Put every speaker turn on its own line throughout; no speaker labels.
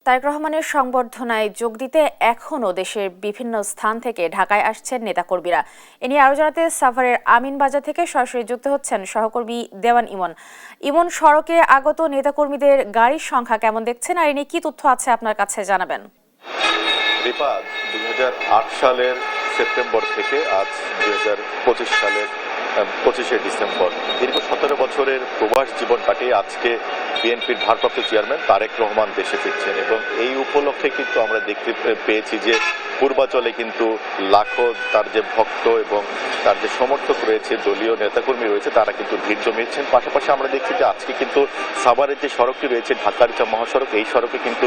তারেক রহমানের সংবর্ধনায় যোগ দিতে এখনও দেশের বিভিন্ন স্থান থেকে ঢাকায় আসছেন নেতাকর্মীরা। এ নিয়ে আরও জানাতে সাভারের আমিনবাজার থেকে সরাসরি যুক্ত হচ্ছেন সহকর্মী দেওয়ান ইমন। ইমন, সড়কে আগত নেতাকর্মীদের গাড়ির সংখ্যা কেমন দেখছেন, আর এ নিয়ে কি তথ্য আছে আপনার কাছে জানাবেন?
দীপা, 2008 সালের সেপ্টেম্বর থেকে আজ 2025 সালের 25শে ডিসেম্বর দীর্ঘ 17 বছরের প্রবাস জীবন কাটিয়ে আজকে বিএনপির ভারপ্রাপ্ত চেয়ারম্যান তারেক রহমান দেশে ফিরছেন এবং এই উপলক্ষে কিন্তু আমরা দেখতে পেয়েছি যে পূর্বাচলে কিন্তু লাখো তার যে ভক্ত এবং তার যে সমর্থক রয়েছে, দলীয় নেতাকর্মী রয়েছে, তারা কিন্তু ভিড় জমিয়েছেন। পাশাপাশি আমরা দেখছি যে আজকে কিন্তু সাভারের যে সড়কটি রয়েছে, ঢাকার যে মহাসড়ক, এই সড়কে কিন্তু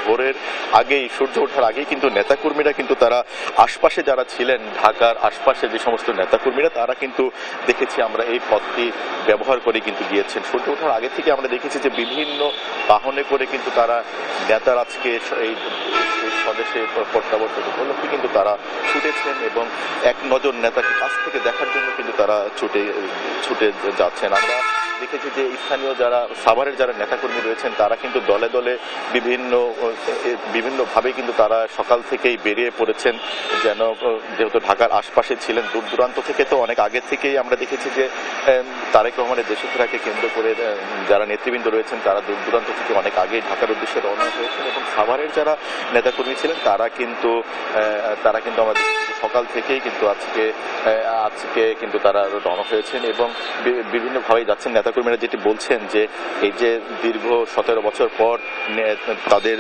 ভোরের আগেই, সূর্য ওঠার আগেই কিন্তু নেতাকর্মীরা কিন্তু তারা আশপাশে যারা ছিলেন, ঢাকার আশপাশে যে সমস্ত নেতাকর্মীরা, তারা কিন্তু দেখেছি আমরা এই পথটি ব্যবহার করে কিন্তু গিয়েছেন। সূর্য ওঠার আগে থেকে আমরা দেখেছি যে বিভিন্ন বাহনে করে কিন্তু তারা নেতার আজকে এই স্বদেশে প্রত্যাবর্তন উপলক্ষে কিন্তু তারা ছুটেছেন এবং এক নজর নেতাকে কাছ থেকে দেখার জন্য কিন্তু তারা ছুটে যাচ্ছেন। আমরা দেখেছি যে স্থানীয় যারা সাভারের যারা নেতাকর্মী রয়েছেন, তারা কিন্তু দলে দলে বিভিন্নভাবে কিন্তু তারা সকাল থেকেই বেরিয়ে পড়েছেন, যেন যেহেতু ঢাকার আশপাশে ছিলেন, দূর দূরান্ত থেকে তো অনেক আগে থেকেই আমরা দেখেছি যে তারেক রহমানের দেশে ফেরাকে কেন্দ্র করে যারা নেতৃবৃন্দ রয়েছেন, তারা দূর দূরান্ত থেকে অনেক আগেই ঢাকার উদ্দেশ্যে রওনা হয়েছেন এবং সাভারের যারা নেতাকর্মী ছিলেন তারা কিন্তু আমরা সকাল থেকেই কিন্তু আজকে কিন্তু তারা রওনা হয়েছেন এবং বিভিন্নভাবে যাচ্ছেন। নেতাকর্মীরা যেটি বলছেন যে এই যে দীর্ঘ 17 বছর পর তাদের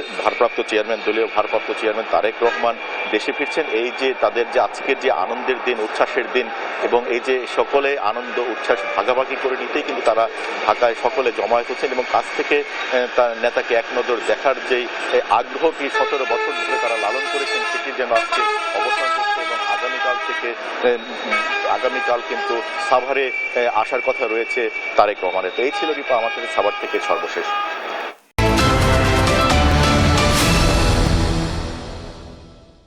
দলীয় ভারপ্রাপ্ত চেয়ারম্যান তারেক রহমান দেশে ফিরছেন, এই যে তাদের যে আজকের যে আনন্দের দিন, উচ্ছ্বাসের দিন, এবং এই যে সকলে আনন্দ উচ্ছ্বাস ভাগাভাগি করে নিতেই কিন্তু তারা ঢাকায় সকলে জমায়েত হচ্ছেন এবং কাছ থেকে তার নেতাকে এক নজর দেখার যেই আগ্রহটি 17 বছর ধরে তারা লালন করেছেন, সেটি যেন আজকে অবসান করছে এবং আগামীকাল কিন্তু সাভারে আসার কথা রয়েছে তারেক রহমানের। তো এই ছিল দীপা আমার সাথে সাভার থেকে সর্বশেষ।